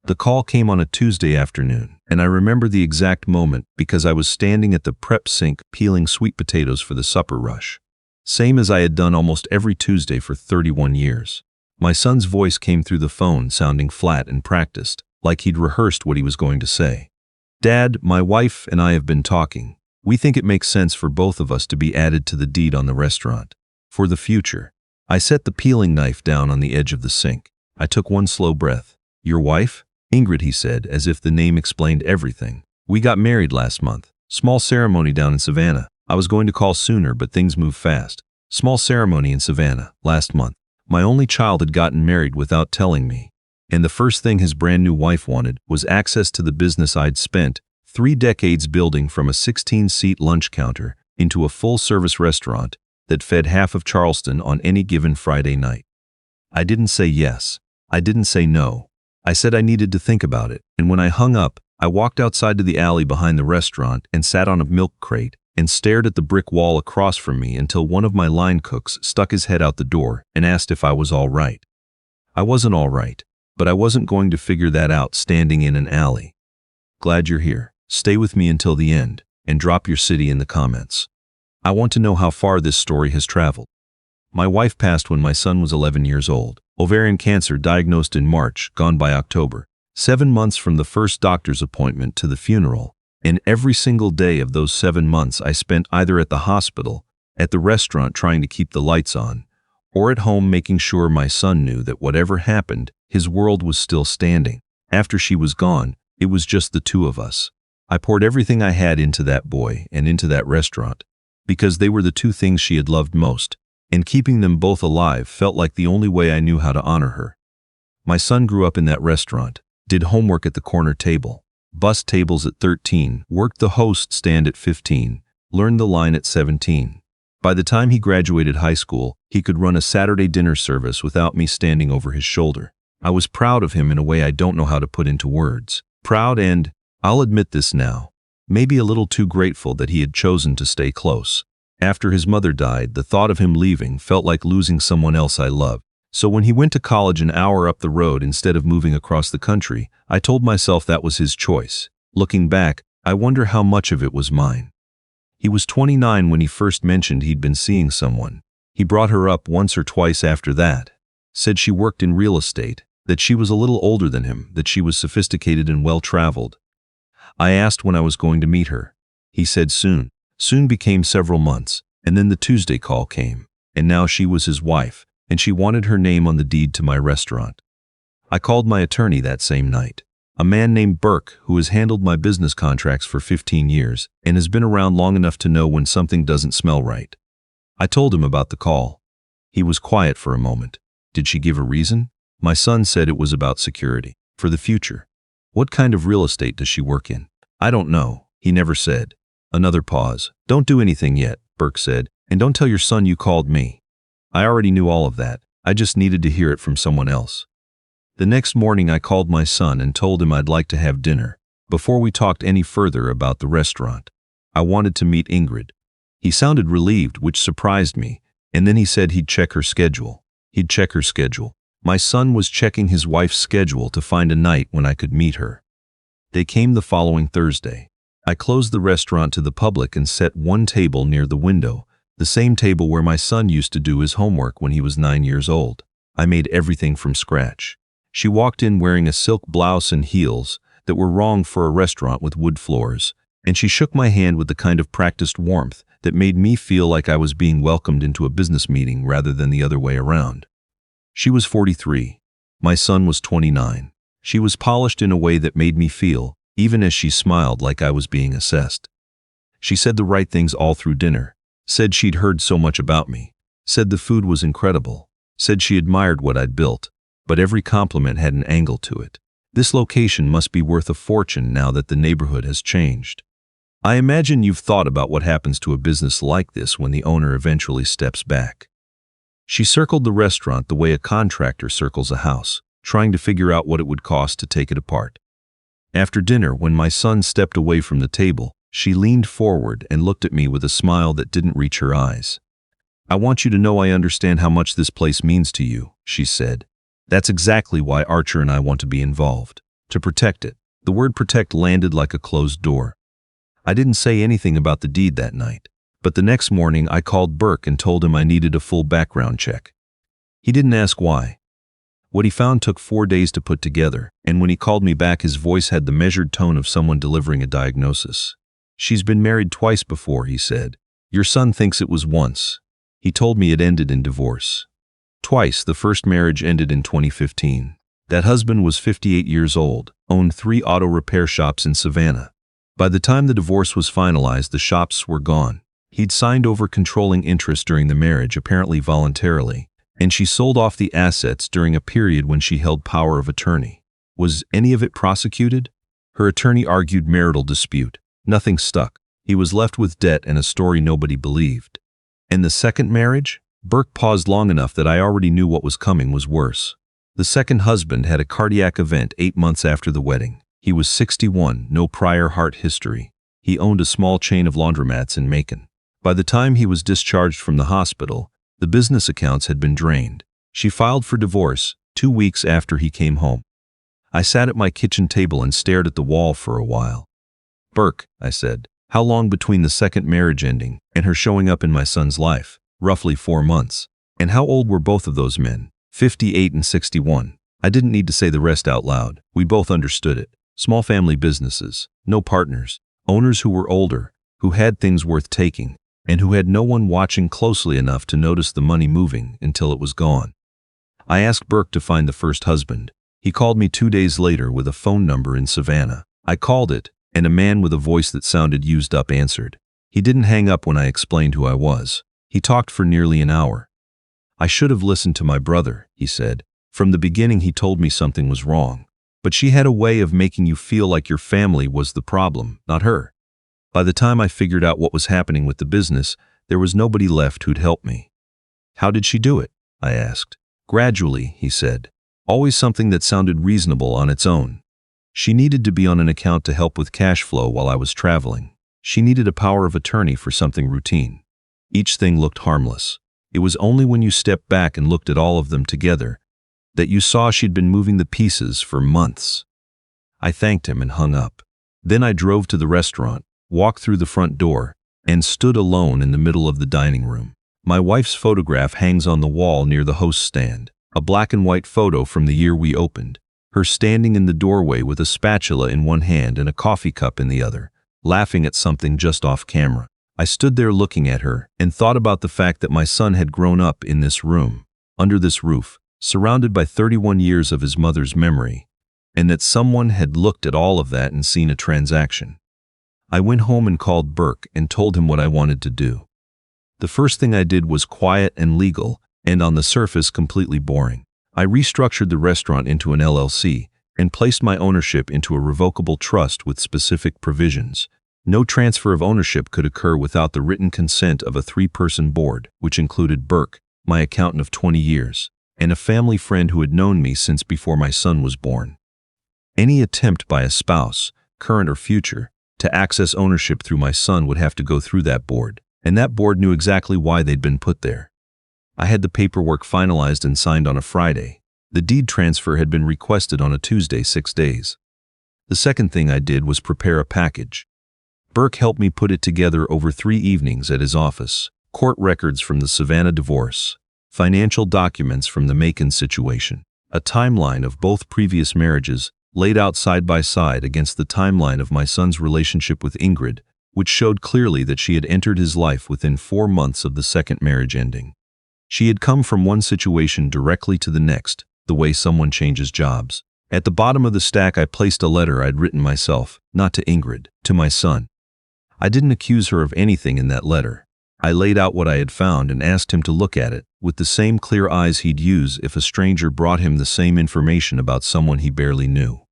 The call came on a Tuesday afternoon, and I remember the exact moment because I was standing at the prep sink peeling sweet potatoes for the supper rush. Same as I had done almost every Tuesday for 31 years. My son's voice came through the phone sounding flat and practiced, like he'd rehearsed what he was going to say. "Dad, my wife and I have been talking. We think it makes sense for both of us to be added to the deed on the restaurant. For the future." I set the peeling knife down on the edge of the sink. I took one slow breath. "Your wife?" "Ingrid," he said, as if the name explained everything. "We got married last month. Small ceremony down in Savannah. I was going to call sooner, but things move fast. Small ceremony in Savannah, last month. My only child had gotten married without telling me. And the first thing his brand new wife wanted was access to the business I'd spent 3 decades building from a 16-seat lunch counter into a full-service restaurant that fed half of Charleston on any given Friday night. I didn't say yes. I didn't say no. I said I needed to think about it, and when I hung up, I walked outside to the alley behind the restaurant and sat on a milk crate and stared at the brick wall across from me until one of my line cooks stuck his head out the door and asked if I was all right. I wasn't all right, but I wasn't going to figure that out standing in an alley. Glad you're here. Stay with me until the end, and drop your city in the comments. I want to know how far this story has traveled. My wife passed when my son was 11 years old. Ovarian cancer diagnosed in March, gone by October. 7 months from the first doctor's appointment to the funeral, and every single day of those 7 months I spent either at the hospital, at the restaurant trying to keep the lights on, or at home making sure my son knew that whatever happened, his world was still standing. After she was gone, it was just the two of us. I poured everything I had into that boy and into that restaurant, because they were the two things she had loved most, and keeping them both alive felt like the only way I knew how to honor her. My son grew up in that restaurant, did homework at the corner table, bussed tables at 13, worked the host stand at 15, learned the line at 17. By the time he graduated high school, he could run a Saturday dinner service without me standing over his shoulder. I was proud of him in a way I don't know how to put into words. Proud and, I'll admit this now, maybe a little too grateful that he had chosen to stay close. After his mother died, the thought of him leaving felt like losing someone else I loved. So when he went to college an hour up the road instead of moving across the country, I told myself that was his choice. Looking back, I wonder how much of it was mine. He was 29 when he first mentioned he'd been seeing someone. He brought her up once or twice after that. Said she worked in real estate, that she was a little older than him, that she was sophisticated and well-traveled. I asked when I was going to meet her. He said soon. Soon became several months, and then the Tuesday call came, and now she was his wife, and she wanted her name on the deed to my restaurant. I called my attorney that same night, a man named Burke who has handled my business contracts for 15 years and has been around long enough to know when something doesn't smell right. I told him about the call. He was quiet for a moment. Did she give a reason? My son said it was about security, for the future. What kind of real estate does she work in? I don't know, he never said. Another pause. Don't do anything yet, Burke said, and don't tell your son you called me. I already knew all of that. I just needed to hear it from someone else. The next morning I called my son and told him I'd like to have dinner, before we talked any further about the restaurant. I wanted to meet Ingrid. He sounded relieved, which surprised me, and then he said he'd check her schedule. He'd check her schedule. My son was checking his wife's schedule to find a night when I could meet her. They came the following Thursday. I closed the restaurant to the public and set one table near the window, the same table where my son used to do his homework when he was 9 years old. I made everything from scratch. She walked in wearing a silk blouse and heels that were wrong for a restaurant with wood floors, and she shook my hand with the kind of practiced warmth that made me feel like I was being welcomed into a business meeting rather than the other way around. She was 43. My son was 29. She was polished in a way that made me feel, even as she smiled, like I was being assessed. She said the right things all through dinner, said she'd heard so much about me, said the food was incredible, said she admired what I'd built, but every compliment had an angle to it. This location must be worth a fortune now that the neighborhood has changed. I imagine you've thought about what happens to a business like this when the owner eventually steps back. She circled the restaurant the way a contractor circles a house, trying to figure out what it would cost to take it apart. After dinner, when my son stepped away from the table, she leaned forward and looked at me with a smile that didn't reach her eyes. "I want you to know I understand how much this place means to you," she said. "That's exactly why Archer and I want to be involved. To protect it. The word protect landed like a closed door. I didn't say anything about the deed that night, but the next morning I called Burke and told him I needed a full background check. He didn't ask why. What he found took 4 days to put together, and when he called me back his voice had the measured tone of someone delivering a diagnosis. "She's been married twice before," he said. "Your son thinks it was once." He told me it ended in divorce. Twice. The first marriage ended in 2015. That husband was 58 years old, owned 3 auto repair shops in Savannah. By the time the divorce was finalized, the shops were gone. He'd signed over controlling interest during the marriage, apparently voluntarily, and she sold off the assets during a period when she held power of attorney. Was any of it prosecuted? Her attorney argued marital dispute. Nothing stuck. He was left with debt and a story nobody believed. And the second marriage? Burke paused long enough that I already knew what was coming was worse. The second husband had a cardiac event 8 months after the wedding. He was 61, no prior heart history. He owned a small chain of laundromats in Macon. By the time he was discharged from the hospital, the business accounts had been drained. She filed for divorce 2 weeks after he came home. I sat at my kitchen table and stared at the wall for a while. "Burke," I said, "how long between the second marriage ending and her showing up in my son's life?" "Roughly 4 months." "And how old were both of those men?" 58 and 61. I didn't need to say the rest out loud. We both understood it. Small family businesses, no partners, owners who were older, who had things worth taking, and who had no one watching closely enough to notice the money moving until it was gone. I asked Burke to find the first husband. He called me 2 days later with a phone number in Savannah. I called it, and a man with a voice that sounded used up answered. He didn't hang up when I explained who I was. He talked for nearly an hour. "I should have listened to my brother," he said. "From the beginning he told me something was wrong. But she had a way of making you feel like your family was the problem, not her." By the time I figured out what was happening with the business, there was nobody left who'd help me. "How did she do it?" I asked. "Gradually," he said. "Always something that sounded reasonable on its own. She needed to be on an account to help with cash flow while I was traveling. She needed a power of attorney for something routine. Each thing looked harmless. It was only when you stepped back and looked at all of them together that you saw she'd been moving the pieces for months." I thanked him and hung up. Then I drove to the restaurant, walked through the front door, and stood alone in the middle of the dining room. My wife's photograph hangs on the wall near the host stand, a black and white photo from the year we opened, her standing in the doorway with a spatula in one hand and a coffee cup in the other, laughing at something just off camera. I stood there looking at her and thought about the fact that my son had grown up in this room, under this roof, surrounded by 31 years of his mother's memory, and that someone had looked at all of that and seen a transaction. I went home and called Burke and told him what I wanted to do. The first thing I did was quiet and legal, and on the surface completely boring. I restructured the restaurant into an LLC and placed my ownership into a revocable trust with specific provisions. No transfer of ownership could occur without the written consent of a 3-person board, which included Burke, my accountant of 20 years, and a family friend who had known me since before my son was born. Any attempt by a spouse, current or future, to access ownership through my son would have to go through that board, and that board knew exactly why they'd been put there. I had the paperwork finalized and signed on a Friday. The deed transfer had been requested on a Tuesday 6 days. The second thing I did was prepare a package. Burke helped me put it together over 3 evenings at his office. Court records from the Savannah divorce, financial documents from the Macon situation, a timeline of both previous marriages laid out side by side against the timeline of my son's relationship with Ingrid, which showed clearly that she had entered his life within 4 months of the second marriage ending. She had come from one situation directly to the next, the way someone changes jobs. At the bottom of the stack I placed a letter I'd written myself, not to Ingrid, to my son. I didn't accuse her of anything in that letter. I laid out what I had found and asked him to look at it with the same clear eyes he'd use if a stranger brought him the same information about someone he barely knew.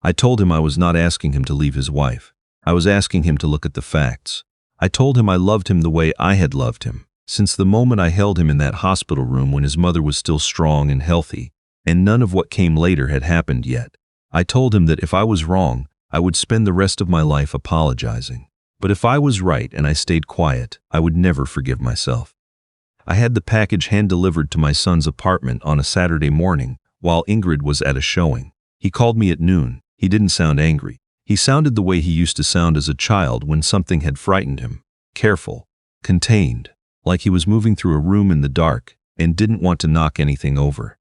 I told him I was not asking him to leave his wife. I was asking him to look at the facts. I told him I loved him the way I had loved him, since the moment I held him in that hospital room when his mother was still strong and healthy, and none of what came later had happened yet. I told him that if I was wrong, I would spend the rest of my life apologizing. But if I was right and I stayed quiet, I would never forgive myself. I had the package hand-delivered to my son's apartment on a Saturday morning while Ingrid was at a showing. He called me at noon. He didn't sound angry. He sounded the way he used to sound as a child when something had frightened him. Careful, contained, like he was moving through a room in the dark and didn't want to knock anything over.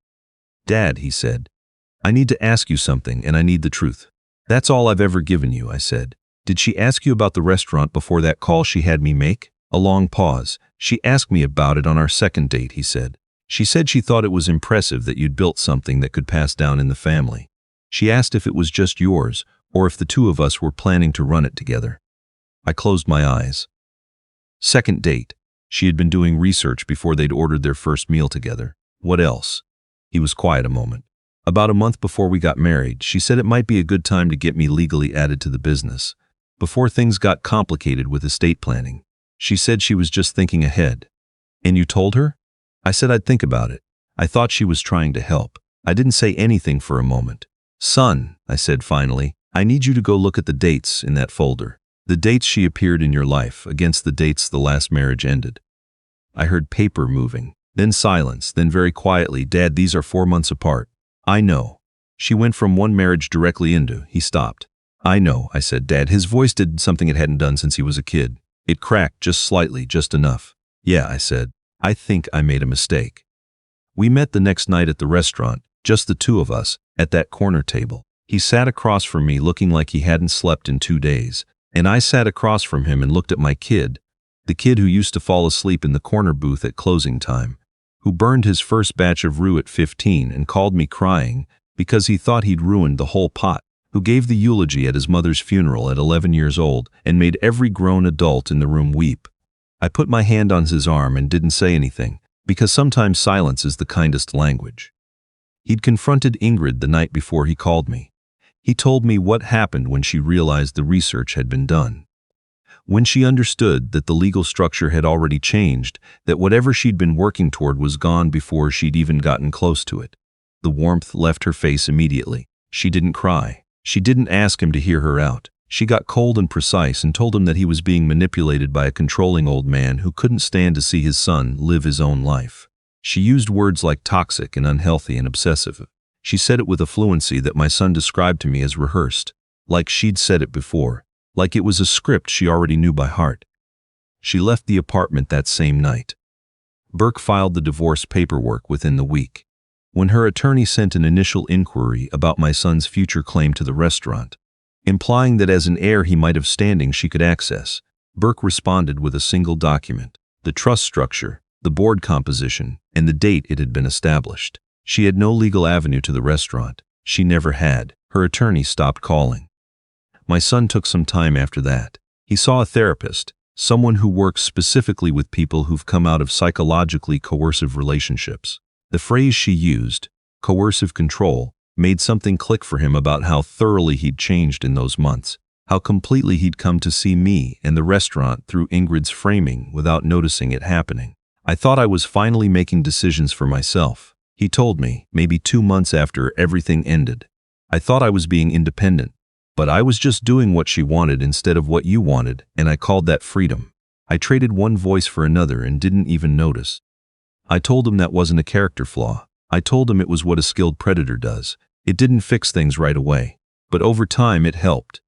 "Dad," he said, "I need to ask you something and I need the truth." "That's all I've ever given you," I said. "Did she ask you about the restaurant before that call she had me make?" A long pause. "She asked me about it on our second date," he said. "She said she thought it was impressive that you'd built something that could pass down in the family. She asked if it was just yours or if the two of us were planning to run it together." I closed my eyes. Second date. She had been doing research before they'd ordered their first meal together. What else? He was quiet a moment. "About a month before we got married, she said it might be a good time to get me legally added to the business, before things got complicated with estate planning. She said she was just thinking ahead." "And you told her?" I said I'd think about it. I thought she was trying to help. I didn't say anything for a moment. "Son," I said finally, "I need you to go look at the dates in that folder. The dates she appeared in your life against the dates the last marriage ended." I heard paper moving, then silence, then very quietly, "Dad, these are 4 months apart." "I know. She went from one marriage directly into." He stopped. "I know," I said. "Dad." His voice did something it hadn't done since he was a kid. It cracked just slightly, just enough. "Yeah," I said. "I think I made a mistake." We met the next night at the restaurant, just the two of us, at that corner table. He sat across from me looking like he hadn't slept in 2 days, and I sat across from him and looked at my kid, the kid who used to fall asleep in the corner booth at closing time, who burned his first batch of roux at 15 and called me crying because he thought he'd ruined the whole pot, who gave the eulogy at his mother's funeral at 11 years old and made every grown adult in the room weep. I put my hand on his arm and didn't say anything, because sometimes silence is the kindest language. He'd confronted Ingrid the night before he called me. He told me what happened when she realized the research had been done. When she understood that the legal structure had already changed, that whatever she'd been working toward was gone before she'd even gotten close to it. The warmth left her face immediately. She didn't cry. She didn't ask him to hear her out. She got cold and precise and told him that he was being manipulated by a controlling old man who couldn't stand to see his son live his own life. She used words like toxic and unhealthy and obsessive. She said it with a fluency that my son described to me as rehearsed, like she'd said it before, like it was a script she already knew by heart. She left the apartment that same night. Burke filed the divorce paperwork within the week. When her attorney sent an initial inquiry about my son's future claim to the restaurant, implying that as an heir he might have standing she could access, Burke responded with a single document: the trust structure, the board composition, and the date it had been established. She had no legal avenue to the restaurant. She never had. Her attorney stopped calling. My son took some time after that. He saw a therapist, someone who works specifically with people who've come out of psychologically coercive relationships. The phrase she used, coercive control, made something click for him about how thoroughly he'd changed in those months, how completely he'd come to see me and the restaurant through Ingrid's framing without noticing it happening. I thought I was finally making decisions for myself. He told me, maybe 2 months after everything ended. I thought I was being independent, but I was just doing what she wanted instead of what you wanted, and I called that freedom. I traded one voice for another and didn't even notice. I told him that wasn't a character flaw. I told him it was what a skilled predator does. It didn't fix things right away, but over time it helped.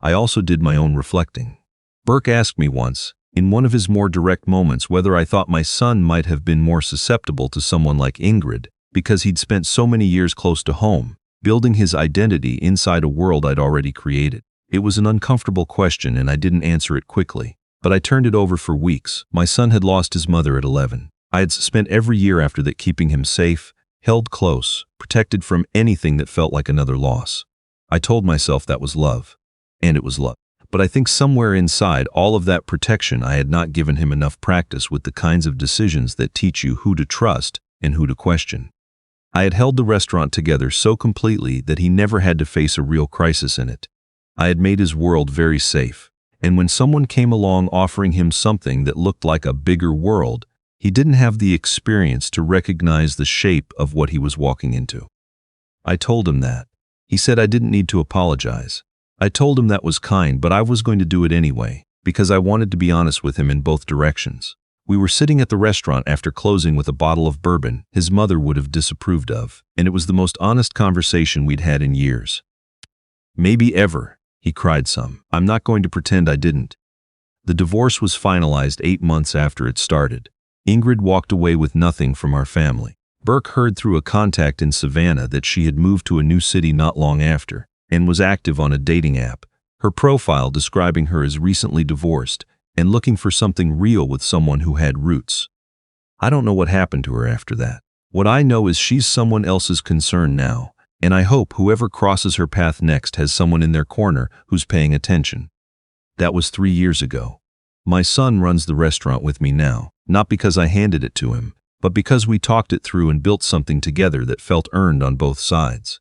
I also did my own reflecting. Burke asked me once, in one of his more direct moments, whether I thought my son might have been more susceptible to someone like Ingrid because he'd spent so many years close to home, building his identity inside a world I'd already created. It was an uncomfortable question and I didn't answer it quickly, but I turned it over for weeks. My son had lost his mother at 11. I had spent every year after that keeping him safe, held close, protected from anything that felt like another loss. I told myself that was love, and it was love. But I think somewhere inside all of that protection I had not given him enough practice with the kinds of decisions that teach you who to trust and who to question. I had held the restaurant together so completely that he never had to face a real crisis in it. I had made his world very safe, and when someone came along offering him something that looked like a bigger world, he didn't have the experience to recognize the shape of what he was walking into. I told him that. He said I didn't need to apologize. I told him that was kind, but I was going to do it anyway, because I wanted to be honest with him in both directions. We were sitting at the restaurant after closing with a bottle of bourbon his mother would have disapproved of, and it was the most honest conversation we'd had in years. Maybe ever, he cried some. I'm not going to pretend I didn't. The divorce was finalized 8 months after it started. Ingrid walked away with nothing from our family. Burke heard through a contact in Savannah that she had moved to a new city not long after, and was active on a dating app, her profile describing her as recently divorced and looking for something real with someone who had roots. I don't know what happened to her after that. What I know is she's someone else's concern now, and I hope whoever crosses her path next has someone in their corner who's paying attention. That was 3 years ago. My son runs the restaurant with me now, not because I handed it to him, but because we talked it through and built something together that felt earned on both sides.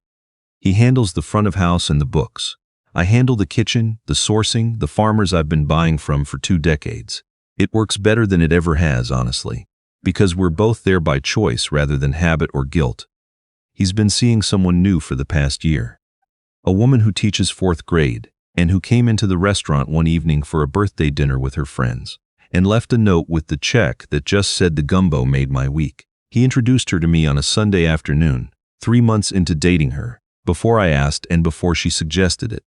He handles the front of house and the books. I handle the kitchen, the sourcing, the farmers I've been buying from for 2 decades. It works better than it ever has, honestly, because we're both there by choice rather than habit or guilt. He's been seeing someone new for the past year. A woman who teaches 4th grade and who came into the restaurant one evening for a birthday dinner with her friends and left a note with the check that just said the gumbo made my week. He introduced her to me on a Sunday afternoon, 3 months into dating her, before I asked and before she suggested it.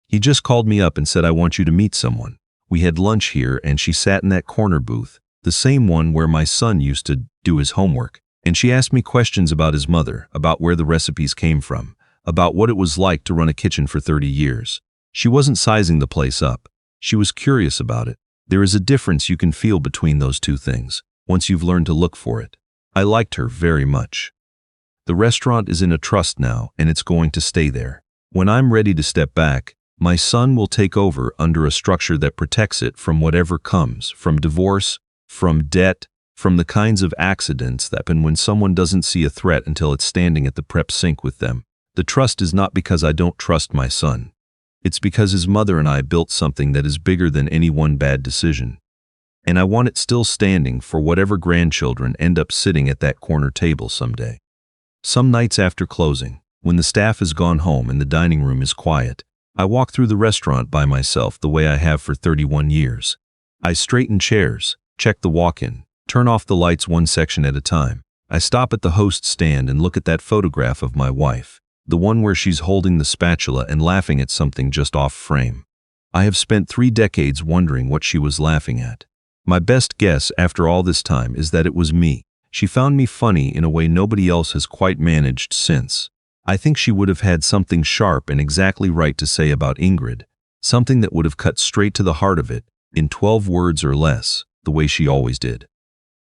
He just called me up and said, I want you to meet someone. We had lunch here and she sat in that corner booth, the same one where my son used to do his homework, and she asked me questions about his mother, about where the recipes came from, about what it was like to run a kitchen for 30 years. She wasn't sizing the place up. She was curious about it. There is a difference you can feel between those two things, once you've learned to look for it. I liked her very much. The restaurant is in a trust now, and it's going to stay there. When I'm ready to step back, my son will take over under a structure that protects it from whatever comes, from divorce, from debt, from the kinds of accidents that happen when someone doesn't see a threat until it's standing at the prep sink with them. The trust is not because I don't trust my son. It's because his mother and I built something that is bigger than any one bad decision. And I want it still standing for whatever grandchildren end up sitting at that corner table someday. Some nights after closing, when the staff has gone home and the dining room is quiet, I walk through the restaurant by myself the way I have for 31 years. I straighten chairs, check the walk-in, turn off the lights one section at a time. I stop at the host stand and look at that photograph of my wife, the one where she's holding the spatula and laughing at something just off frame. I have spent 3 decades wondering what she was laughing at. My best guess after all this time is that it was me. She found me funny in a way nobody else has quite managed since. I think she would have had something sharp and exactly right to say about Ingrid, something that would have cut straight to the heart of it, in 12 words or less, the way she always did.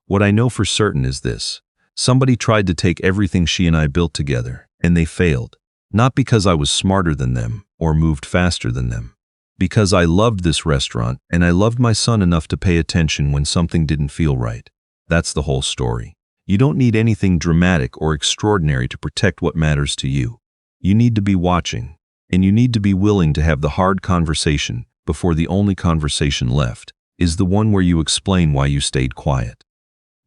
What I know for certain is this: somebody tried to take everything she and I built together, and they failed. Not because I was smarter than them or moved faster than them. Because I loved this restaurant and I loved my son enough to pay attention when something didn't feel right. That's the whole story. You don't need anything dramatic or extraordinary to protect what matters to you. You need to be watching, and you need to be willing to have the hard conversation before the only conversation left is the one where you explain why you stayed quiet.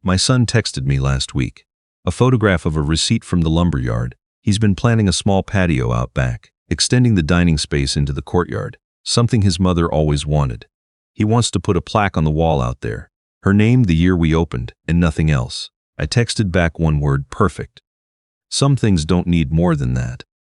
My son texted me last week. A photograph of a receipt from the lumberyard. He's been planning a small patio out back, extending the dining space into the courtyard, something his mother always wanted. He wants to put a plaque on the wall out there. Her name, the year we opened, and nothing else. I texted back one word: perfect. Some things don't need more than that.